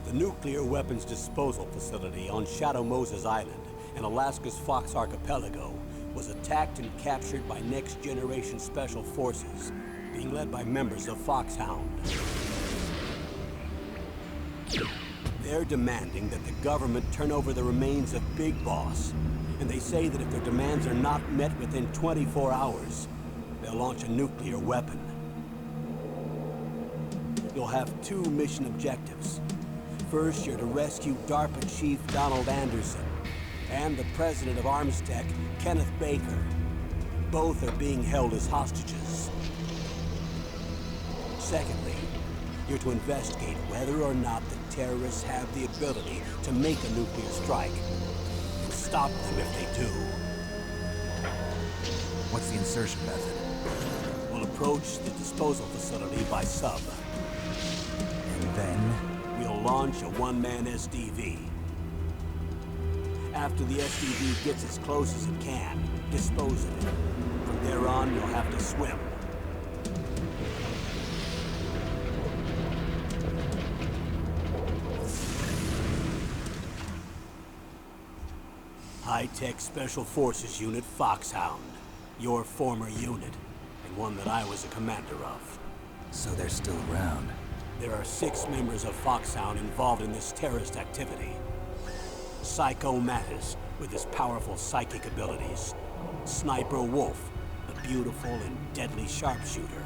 The nuclear weapons disposal facility on Shadow Moses Island in Alaska's Fox Archipelago was attacked and captured by next-generation special forces, being led by members of Foxhound. They're demanding that the government turn over the remains of Big Boss, and they say that if their demands are not met within 24 hours, they'll launch a nuclear weapon. You'll have two mission objectives. First, you're to rescue DARPA Chief Donald Anderson and the president of Armstech, Kenneth Baker. Both are being held as hostages. Secondly, you're to investigate whether or not the terrorists have the ability to make a nuclear strike and stop them if they do. What's the insertion method? We'll approach the disposal facility by sub. And then? We'll launch a one-man SDV. After the SDV gets as close as it can, dispose of it. From there on, you'll have to swim. High-tech Special Forces Unit Foxhound. Your former unit, and one that I was a commander of. So they're still around. There are 6 members of Foxhound involved in this terrorist activity. Psycho Mattis, with his powerful psychic abilities. Sniper Wolf, the beautiful and deadly sharpshooter.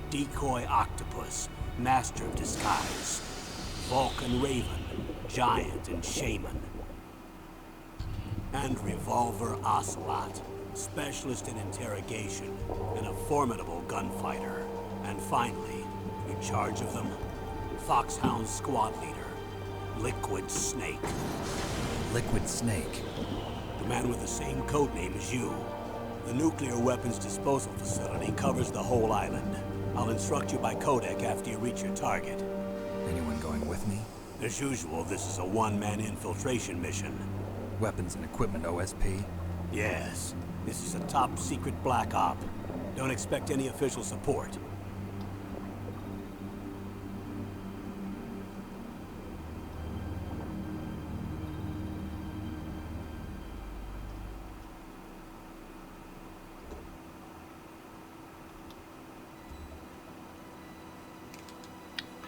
Decoy Octopus, master of disguise. Vulcan Raven, giant and shaman. And Revolver Ocelot, specialist in interrogation and a formidable gunfighter. And finally, in charge of them, Foxhound squad leader, Liquid Snake. Liquid Snake? The man with the same codename as you. The nuclear weapons disposal facility covers the whole island. I'll instruct you by codec after you reach your target. Anyone going with me? As usual, this is a one-man infiltration mission. Weapons and equipment OSP? Yes. This is a top-secret black op. Don't expect any official support.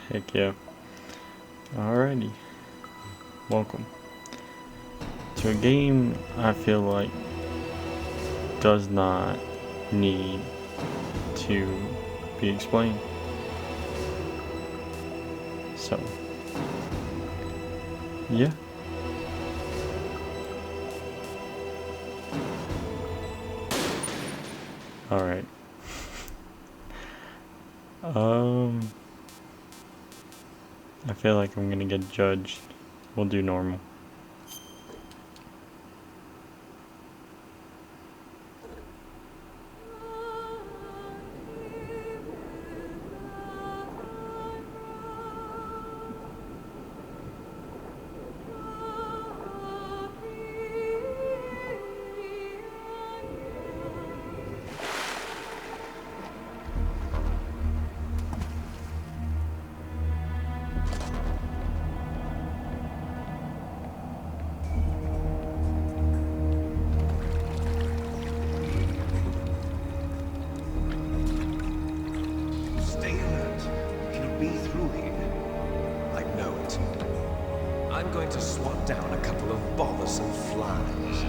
Heck yeah. Alrighty. Welcome to a game I feel like does not need to be explained. So, yeah. Alright. I feel like I'm gonna get judged. We'll do normal. I'm going to swat down a couple of bothersome flies.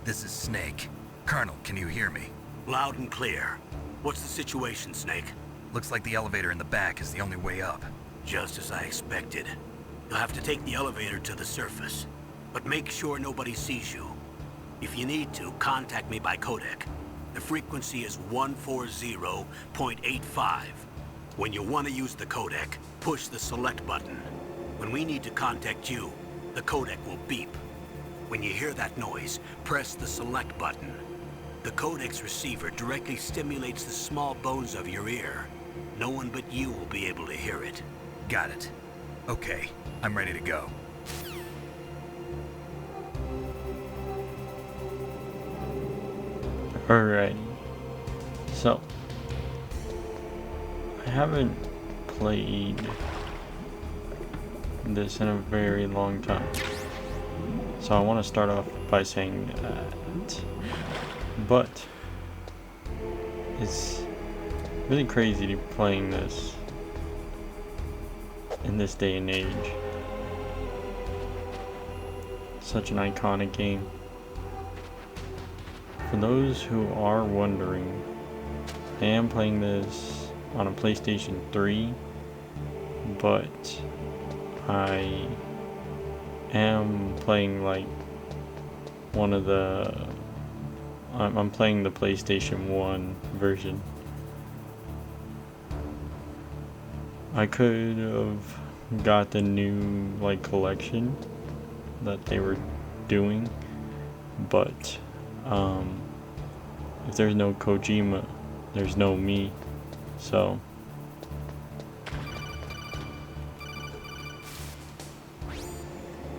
This is Snake. Colonel, can you hear me? Loud and clear. What's the situation, Snake? Looks like the elevator in the back is the only way up. Just as I expected. You'll have to take the elevator to the surface. But make sure nobody sees you. If you need to, contact me by codec. The frequency is 140.85. When you want to use the codec, push the select button. When we need to contact you, the codec will beep. When you hear that noise, press the select button. The codec's receiver directly stimulates the small bones of your ear. No one but you will be able to hear it. Got it. Okay, I'm ready to go. Alright. So, I haven't played this in a very long time. So I want to start off by saying that. But it's really crazy to be playing this in this day and age. Such an iconic game. For those who are wondering, I am playing this on a PlayStation 3, but I am playing like one of the I'm playing the PlayStation 1 version. I could have got the new like collection that they were doing, but if there's no Kojima, there's no me. So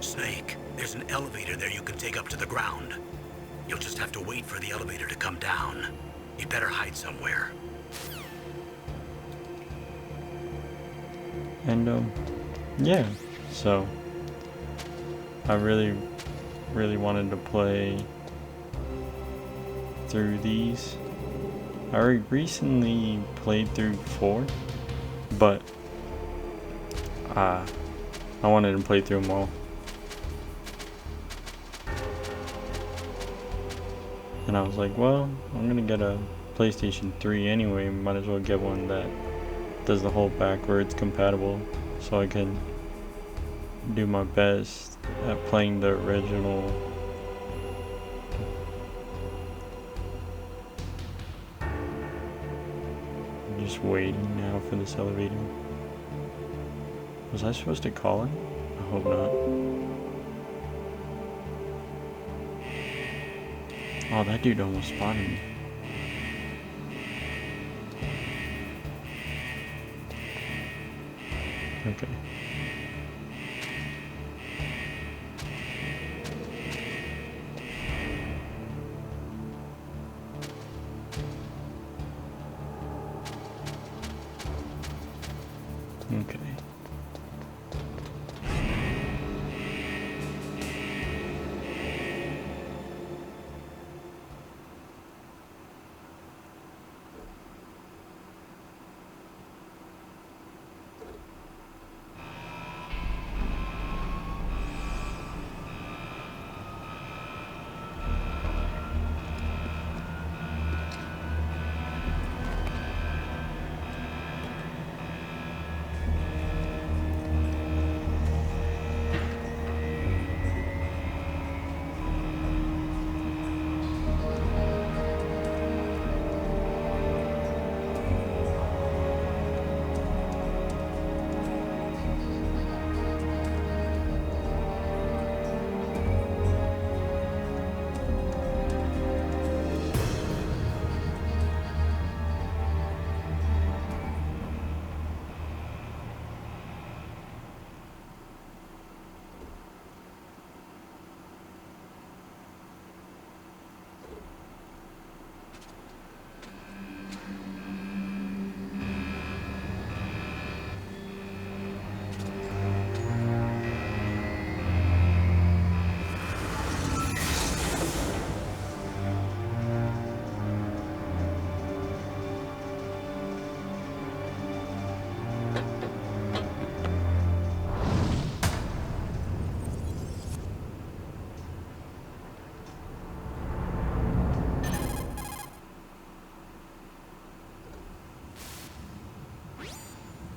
Snake, there's an elevator there you can take up to the ground. You'll just have to wait for the elevator to come down. You better hide somewhere. and yeah, so I really wanted to play through these. I recently played through 4, but I wanted to play through them all. And I was like, well, I'm gonna get a PlayStation 3 anyway, might as well get one that does the whole backwards compatible, so I can do my best at playing the original. I'm just waiting now for this elevator. Was I supposed to call it? I hope not. Oh, that dude almost spotted me. Okay. Okay.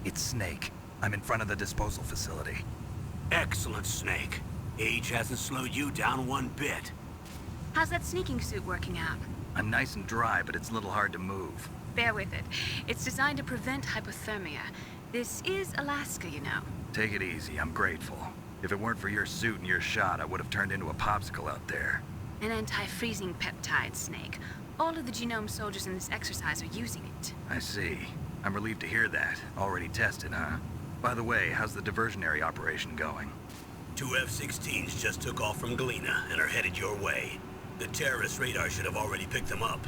It's Snake. I'm in front of the disposal facility. Excellent, Snake. Age hasn't slowed you down one bit. How's that sneaking suit working out? I'm nice and dry, but it's a little hard to move. Bear with it. It's designed to prevent hypothermia. This is Alaska, you know. Take it easy, I'm grateful. If it weren't for your suit and your shot, I would have turned into a popsicle out there. An anti-freezing peptide, Snake. All of the genome soldiers in this exercise are using it. I see. I'm relieved to hear that. Already tested, huh? By the way, how's the diversionary operation going? 2 F-16s just took off from Galena and are headed your way. The terrorist radar should have already picked them up.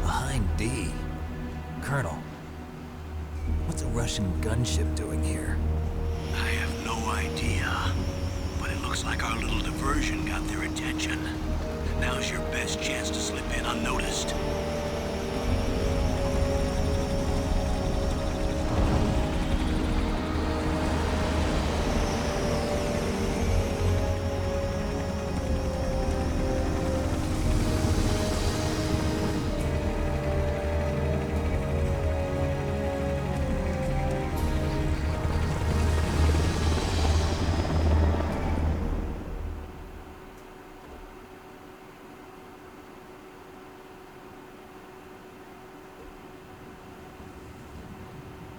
Behind D. Colonel, what's a Russian gunship doing here? I have no idea, but it looks like our little diversion got their attention. Now's your best chance to slip in unnoticed.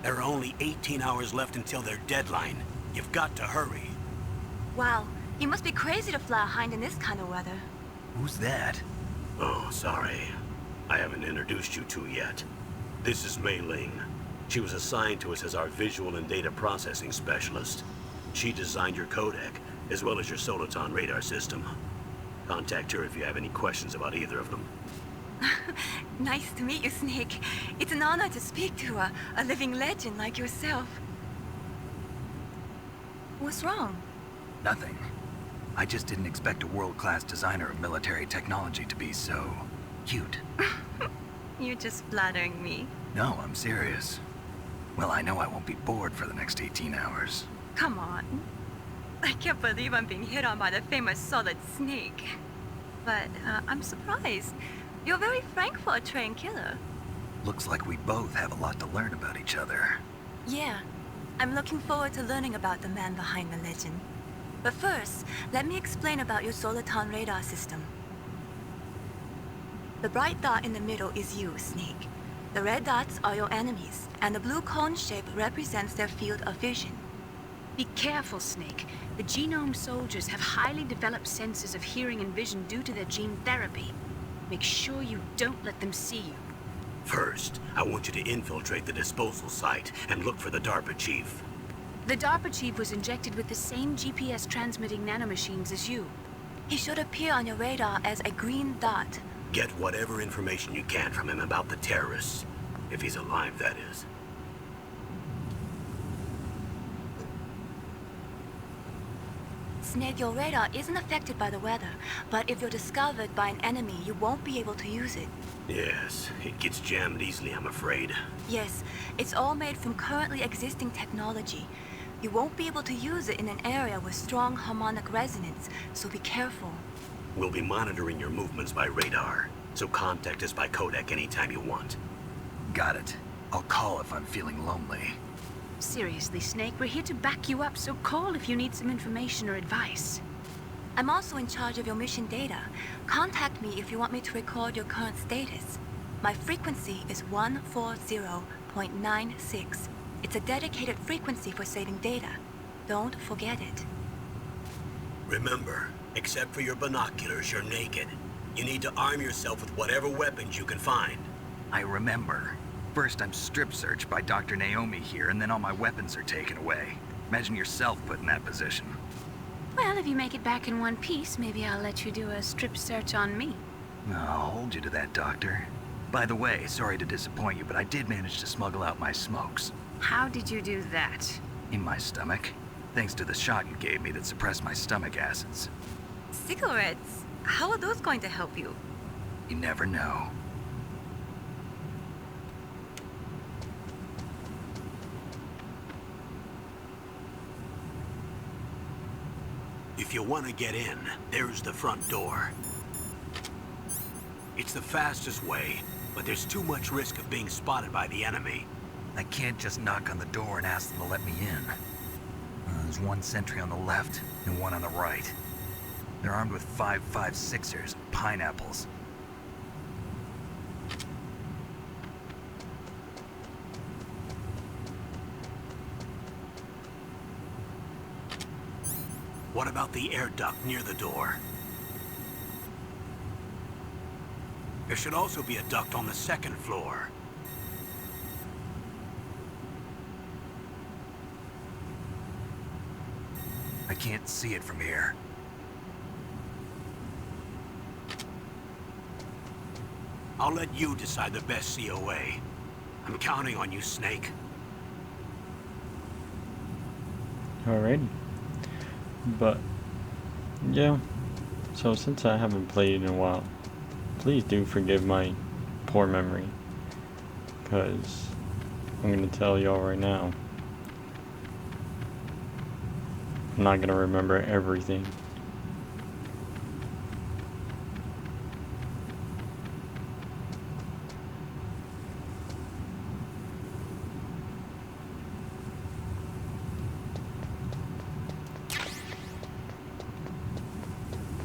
There are only 18 hours left until their deadline. You've got to hurry. Wow, you must be crazy to fly a hind in this kind of weather. Who's that? Oh, sorry. I haven't introduced you to yet. This is Mei Ling. She was assigned to us as our visual and data processing specialist. She designed your codec, as well as your Soliton radar system. Contact her if you have any questions about either of them. Nice to meet you, Snake. It's an honor to speak to a living legend like yourself. What's wrong? Nothing. I just didn't expect a world-class designer of military technology to be so cute. You're just flattering me. No, I'm serious. Well, I know I won't be bored for the next 18 hours. Come on. I can't believe I'm being hit on by the famous Solid Snake. But I'm surprised. You're very frank for a trained killer. Looks like we both have a lot to learn about each other. Yeah, I'm looking forward to learning about the man behind the legend. But first, let me explain about your Soliton radar system. The bright dot in the middle is you, Snake. The red dots are your enemies, and the blue cone shape represents their field of vision. Be careful, Snake. The genome soldiers have highly developed senses of hearing and vision due to their gene therapy. Make sure you don't let them see you. First, I want you to infiltrate the disposal site and look for the DARPA chief. The DARPA chief was injected with the same GPS transmitting nanomachines as you. He should appear on your radar as a green dot. Get whatever information you can from him about the terrorists. If he's alive, that is. Snake, your radar isn't affected by the weather, but if you're discovered by an enemy, you won't be able to use it. Yes, it gets jammed easily, I'm afraid. Yes, it's all made from currently existing technology. You won't be able to use it in an area with strong harmonic resonance, so be careful. We'll be monitoring your movements by radar, so contact us by codec anytime you want. Got it. I'll call if I'm feeling lonely. Seriously, Snake, we're here to back you up, so call if you need some information or advice. I'm also in charge of your mission data. Contact me if you want me to record your current status. My frequency is 140.96. It's a dedicated frequency for saving data. Don't forget it. Remember, except for your binoculars, you're naked. You need to arm yourself with whatever weapons you can find. I remember. First, I'm strip searched by Dr. Naomi here, and then all my weapons are taken away. Imagine yourself put in that position. Well, if you make it back in one piece, maybe I'll let you do a strip search on me. I'll hold you to that, Doctor. By the way, sorry to disappoint you, but I did manage to smuggle out my smokes. How did you do that? In my stomach. Thanks to the shot you gave me that suppressed my stomach acids. Cigarettes? How are those going to help you? You never know. If you want to get in, there's the front door. It's the fastest way, but there's too much risk of being spotted by the enemy. I can't just knock on the door and ask them to let me in. There's one sentry on the left and one on the right. They're armed with 5.56ers and pineapples. What about the air duct near the door? There should also be a duct on the second floor. I can't see it from here. I'll let you decide the best COA. I'm counting on you, Snake. Alrighty. But, yeah. So since I haven't played in a while, please do forgive my poor memory. Because I'm going to tell y'all right now, I'm not going to remember everything.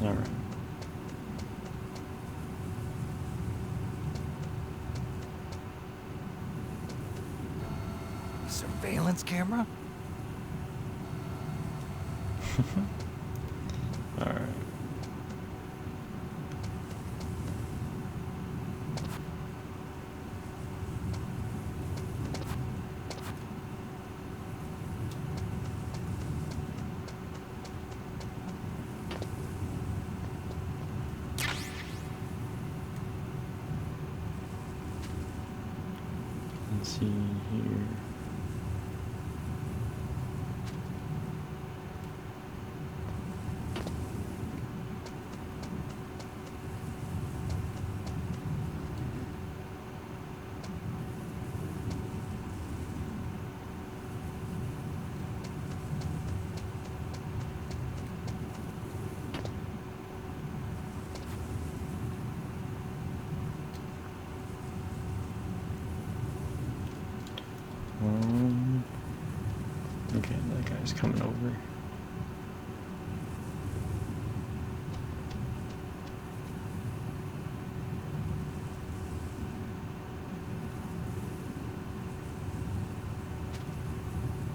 Alright. Surveillance camera? Alright. Let's see here. Okay, that guy's coming over.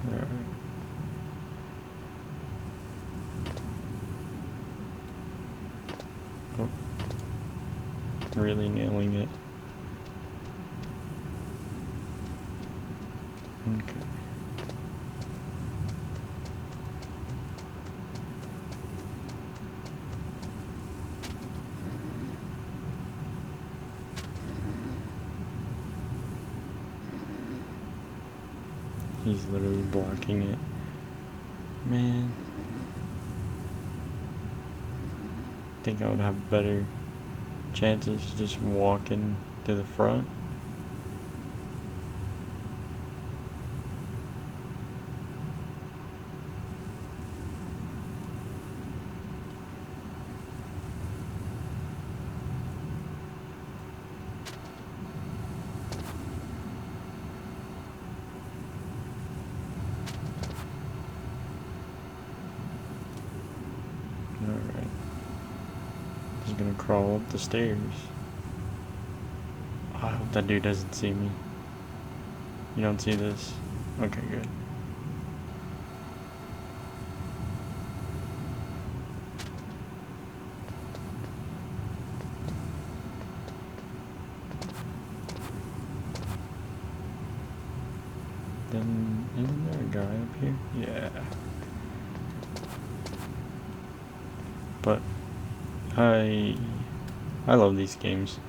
Alright. Oh. Really nailing it. Okay. He's literally blocking it. Man. Think I would have better chances just walking to the front. Alright. He's gonna crawl up the stairs. I hope that dude doesn't see me. You don't see this? Okay, good. Then, isn't there a guy up here? Yeah. But I love these games.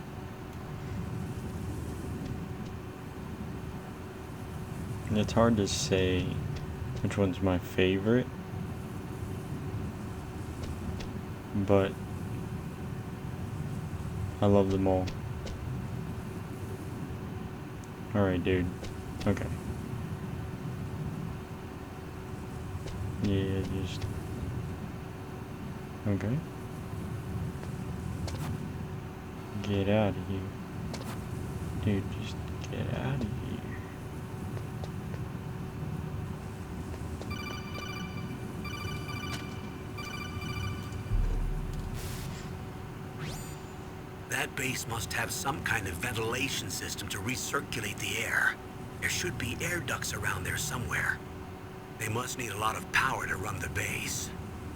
And it's hard to say which one's my favorite, but I love them all. Alright, dude. Okay. Yeah, just... Okay. Get out of here. Dude, just get out of here. That base must have some kind of ventilation system to recirculate the air. There should be air ducts around there somewhere. They must need a lot of power to run the base.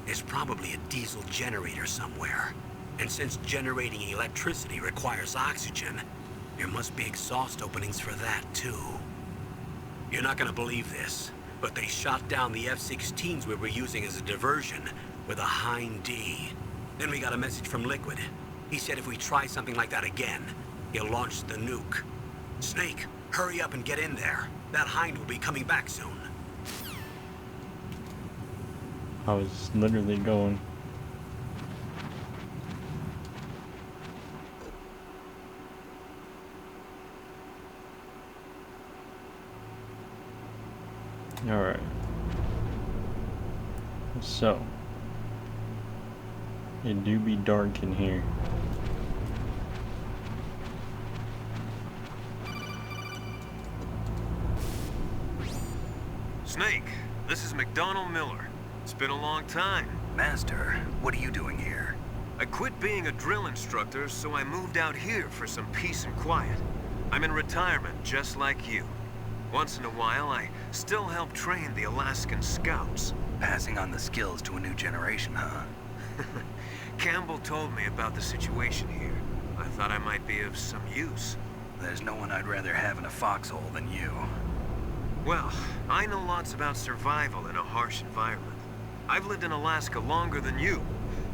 There's probably a diesel generator somewhere. And since generating electricity requires oxygen, there must be exhaust openings for that too. You're not gonna believe this, but they shot down the F-16s we were using as a diversion with a Hind D. Then we got a message from Liquid. He said if we try something like that again, he'll launch the nuke. Snake, hurry up and get in there. That Hind will be coming back soon. I was literally going. Alright. So. It do be dark in here. Snake, this is McDonald Miller. It's been a long time. Master, what are you doing here? I quit being a drill instructor, so I moved out here for some peace and quiet. I'm in retirement, just like you. Once in a while, I still help train the Alaskan Scouts. Passing on the skills to a new generation, huh? Campbell told me about the situation here. I thought I might be of some use. There's no one I'd rather have in a foxhole than you. Well, I know lots about survival in a harsh environment. I've lived in Alaska longer than you,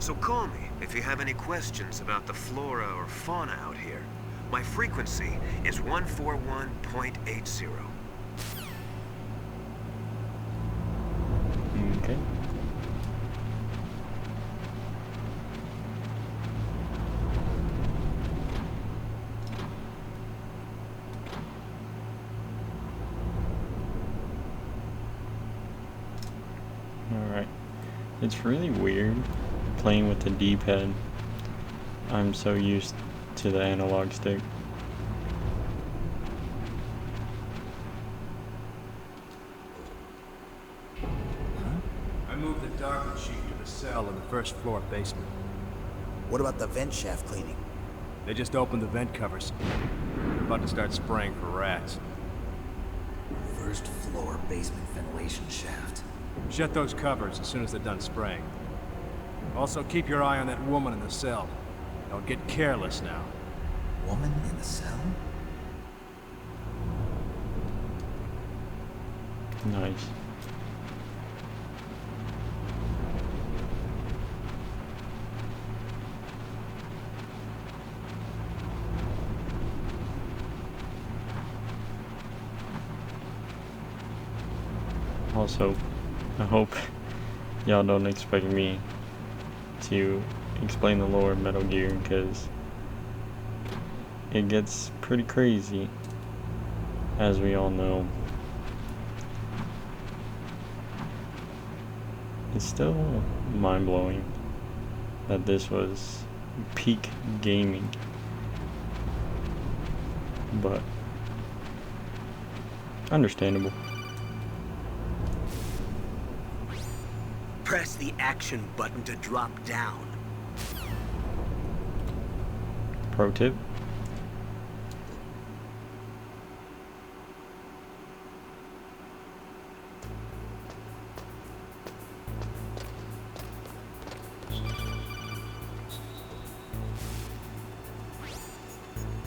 so call me if you have any questions about the flora or fauna out here. My frequency is 141.80. Okay. Alright. It's really weird playing with the D-pad. I'm so used to the analog stick. I moved the darkness sheet to the cell in the first floor basement. What about the vent shaft cleaning? They just opened the vent covers. They're about to start spraying for rats. First floor basement ventilation shaft. Shut those covers as soon as they're done spraying. Also, keep your eye on that woman in the cell. Don't get careless now. Woman in the cell? Nice. Also, I hope y'all don't expect me to explain the lore of Metal Gear, because it gets pretty crazy, as we all know. It's still mind-blowing that this was peak gaming, but understandable. Press the action button to drop down. Pro tip.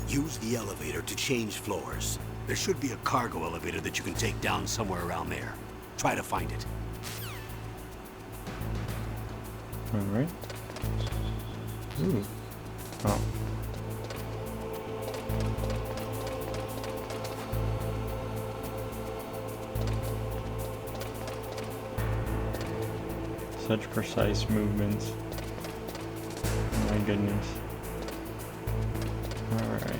Use the elevator to change floors. There should be a cargo elevator that you can take down somewhere around there. Try to find it. Alright. Ooh. Oh. Such precise movements. Oh my goodness. Alright.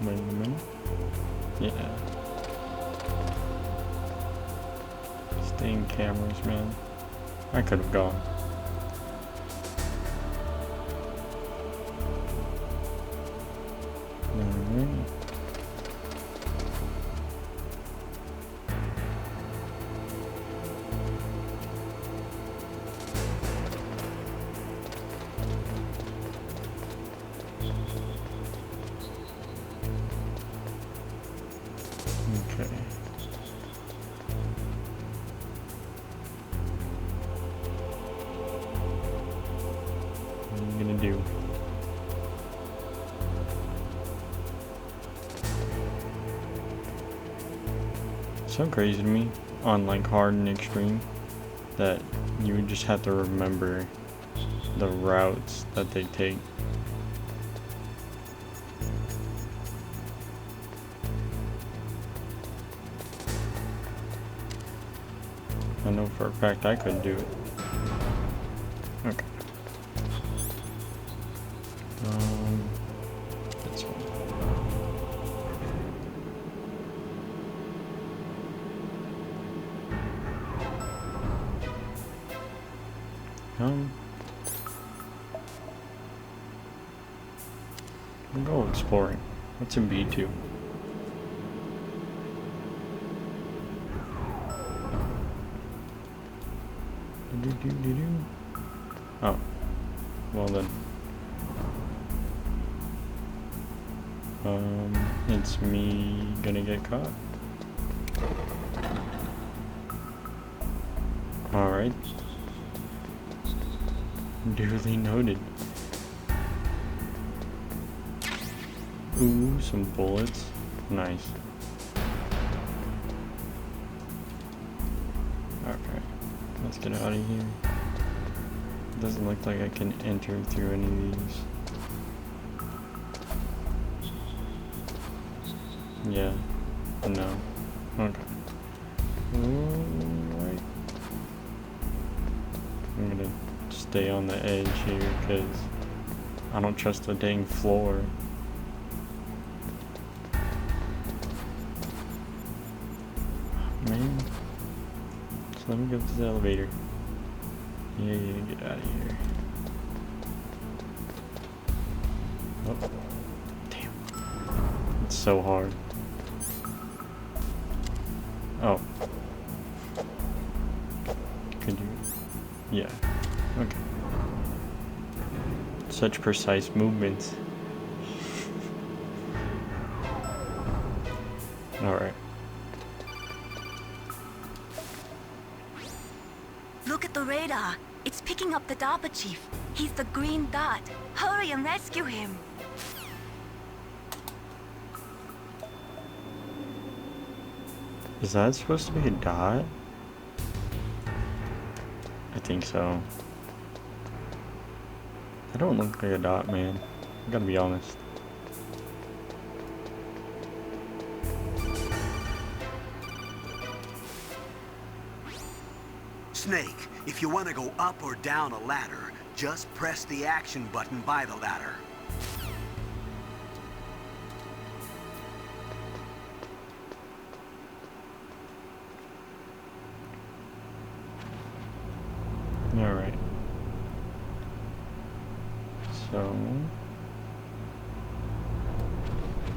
Wait a minute. Yeah. Staying cameras, man. I could have gone. Alright. Okay. What are you gonna do? So crazy to me on like hard and extreme that you would just have to remember the routes that they take. I know for a fact I could do it. Okay. This one. We'll go exploring. What's in B2? Oh, well then. It's me gonna get caught. Alright. Duly noted. Ooh, some bullets. Nice. Okay, let's get out of here. Doesn't look like I can enter through any of these. Yeah. No. Okay. Alright. I'm gonna stay on the edge here because I don't trust the dang floor. Man. So let me go to the elevator. Yeah, get out of here. Oh. Damn. It's so hard. Oh. Could you? Yeah. Okay. Such precise movements. Alright. Look at the radar. It's picking up the DARPA chief. He's the green dot. Hurry and rescue him. Is that supposed to be a dot? I think so. I don't look like a dot, man. I gotta be honest. Snake, if you want to go up or down a ladder, just press the action button by the ladder. Alright. So...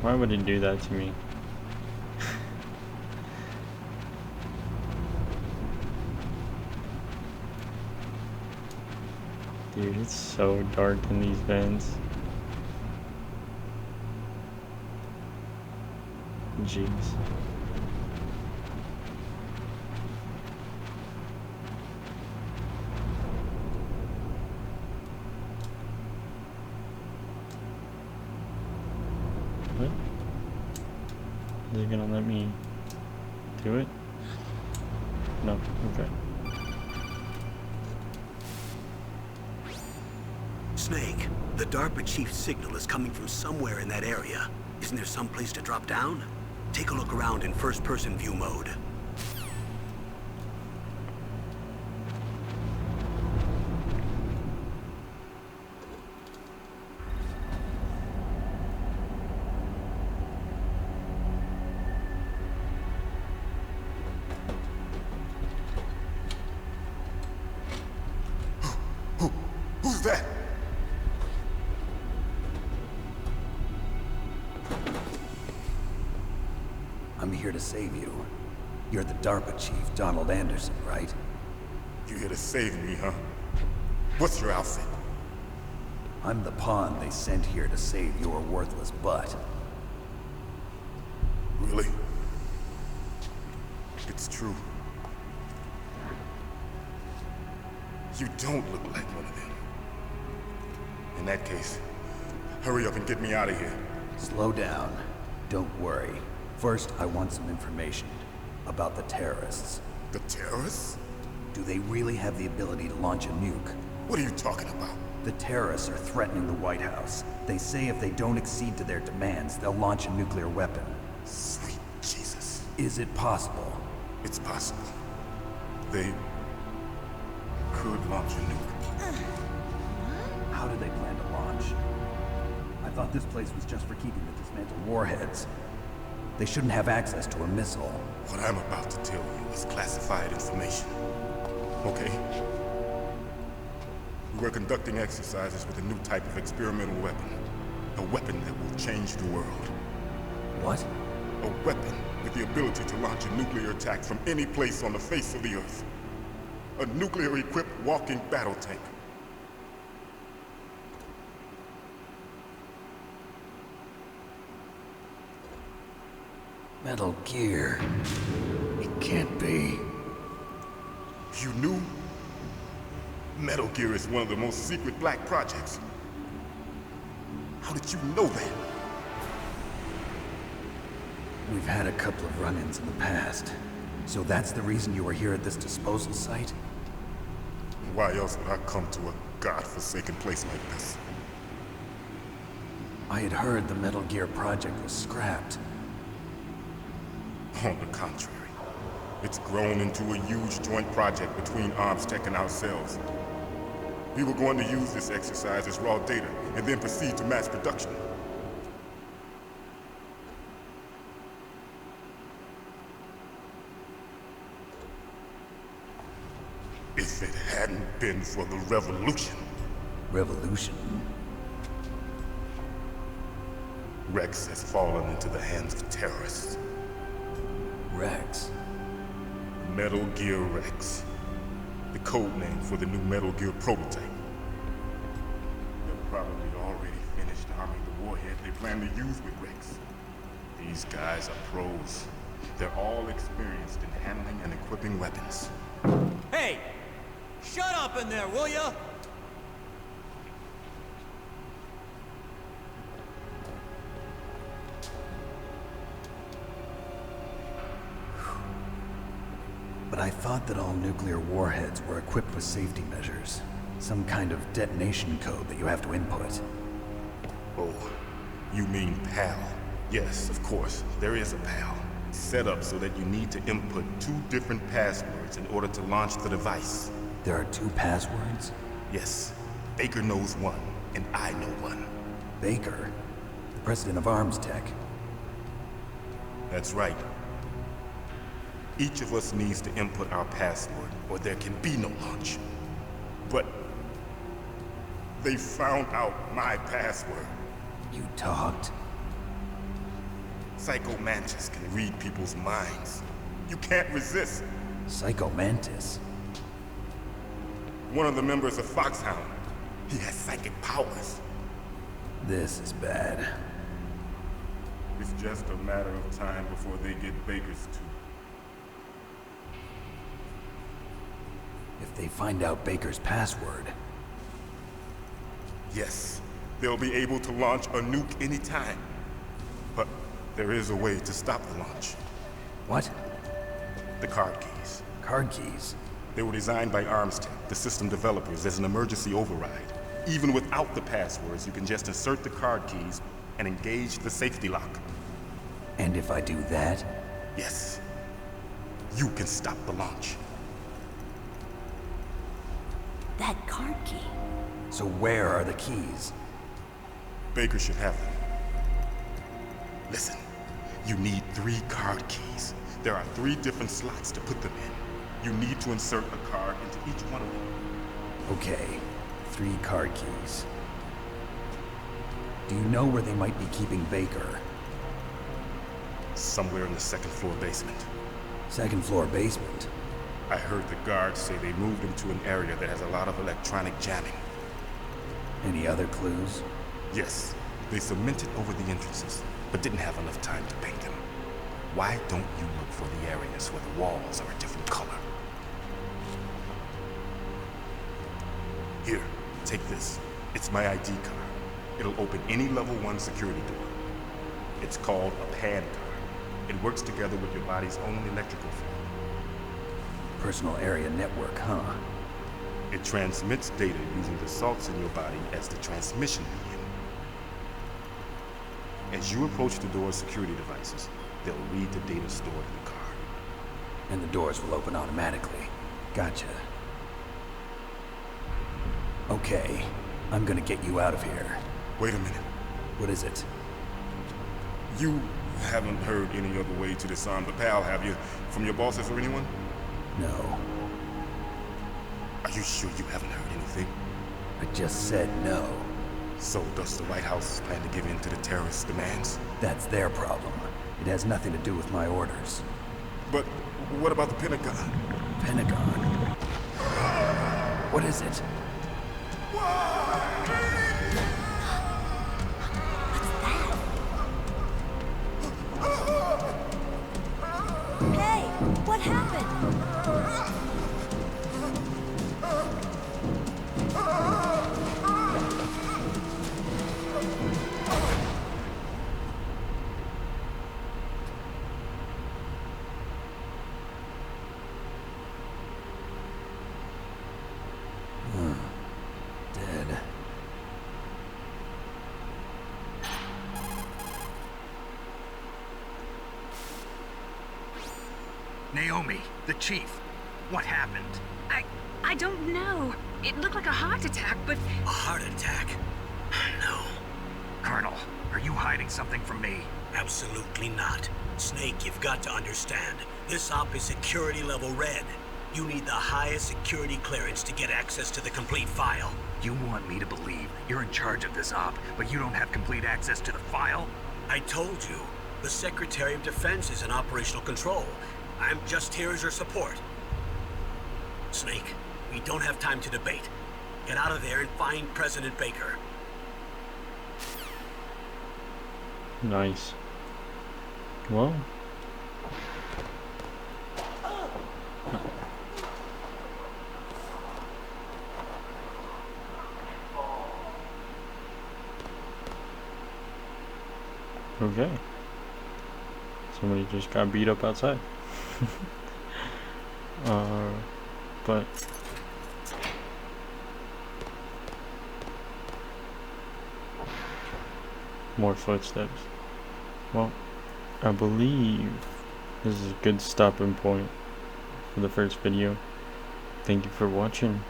why would it do that to me? Dude, it's so dark in these vents. Jeez. What? Is it gonna let me do it? No, okay. Snake, the DARPA chief's signal is coming from somewhere in that area. Isn't there some place to drop down? Take a look around in first-person view mode. Who's that? I'm here to save you. You're the DARPA chief, Donald Anderson, right? You here to save me, huh? What's your outfit? I'm the pawn they sent here to save your worthless butt. Really? it's true. You don't look like one of them. In that case, hurry up and get me out of here. Slow down. Don't worry. First, I want some information about the terrorists. The terrorists? Do they really have the ability to launch a nuke? What are you talking about? The terrorists are threatening the White House. They say if they don't accede to their demands, they'll launch a nuclear weapon. Sweet Jesus. Is it possible? It's possible. They could launch a nuke. How do they plan to launch? I thought this place was just for keeping the dismantled warheads. They shouldn't have access to a missile. What I'm about to tell you is classified information. Okay? We were conducting exercises with a new type of experimental weapon. A weapon that will change the world. What? A weapon with the ability to launch a nuclear attack from any place on the face of the Earth. A nuclear-equipped walking battle tank. Metal Gear. It can't be. You knew? Metal Gear is one of the most secret black projects. How did you know that? We've had a couple of run-ins in the past. So that's the reason you were here at this disposal site? Why else would I come to a godforsaken place like this? I had heard the Metal Gear project was scrapped. On the contrary, it's grown into a huge joint project between ArmsTech and ourselves. We were going to use this exercise as raw data and then proceed to mass production. If it hadn't been for the revolution. Revolution? Rex has fallen into the hands of terrorists. Rex? Metal Gear Rex. The code name for the new Metal Gear prototype. They're probably already finished arming the warhead they plan to use with Rex. These guys are pros. They're all experienced in handling and equipping weapons. Hey! Shut up in there, will ya? But I thought that all nuclear warheads were equipped with safety measures. Some kind of detonation code that you have to input. Oh, you mean PAL? Yes, of course, there is a PAL. Set up so that you need to input 2 different passwords in order to launch the device. There are 2 passwords? Yes. Baker knows one, and I know one. Baker? The president of ArmsTech? That's right. Each of us needs to input our password, or there can be no launch. But they found out my password. You talked? Psycho Mantis can read people's minds. You can't resist. Psycho Mantis? One of the members of Foxhound. He has psychic powers. This is bad. It's just a matter of time before they get Baker's too. If they find out Baker's password... Yes, they'll be able to launch a nuke anytime. But there is a way to stop the launch. What? The card keys. Card keys? They were designed by ArmsTech, the system developers, as an emergency override. Even without the passwords, you can just insert the card keys and engage the safety lock. And if I do that? Yes. You can stop the launch. That card key. So where are the keys? Baker should have them. Listen, you need 3 card keys. There are 3 different slots to put them in. You need to insert a card into each one of them. Okay, 3 card keys. Do you know where they might be keeping Baker? Somewhere in the 2nd floor basement. 2nd floor basement? I heard the guards say they moved him to an area that has a lot of electronic jamming. Any other clues? Yes. They cemented over the entrances, but didn't have enough time to paint them. Why don't you look for the areas where the walls are a different color? Here, take this. It's my ID card. It'll open any level 1 security door. It's called a PAN card. It works together with your body's own electrical field. Personal area network, huh? It transmits data using the salts in your body as the transmission medium. As you approach the door's security devices, they'll read the data stored in the card. And the doors will open automatically. Gotcha. Okay, I'm gonna get you out of here. Wait a minute. What is it? You haven't heard any other way to disarm the PAL, have you? From your bosses or anyone? No. Are you sure you haven't heard anything? I just said no. So does the White House plan to give in to the terrorists' demands? That's their problem. It has nothing to do with my orders. But what about the Pentagon? Pentagon? What is it? Hey, what happened? Dead. Naomi, the chief. What happened? I don't know. It looked like a heart attack, but... A heart attack? No. Colonel, are you hiding something from me? Absolutely not. Snake, you've got to understand. This op is security level red. You need the highest security clearance to get access to the complete file. You want me to believe you're in charge of this op, but you don't have complete access to the file? I told you. The Secretary of Defense is in operational control. I'm just here as your support. Snake, we don't have time to debate. Get out of there and find President Baker. Nice. Well. Okay. Somebody just got beat up outside. But more footsteps. Well, I believe this is a good stopping point for the first video. Thank you for watching,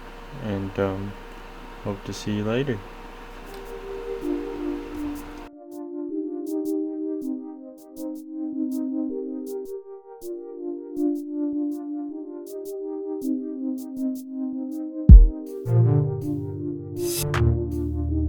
and hope to see you later.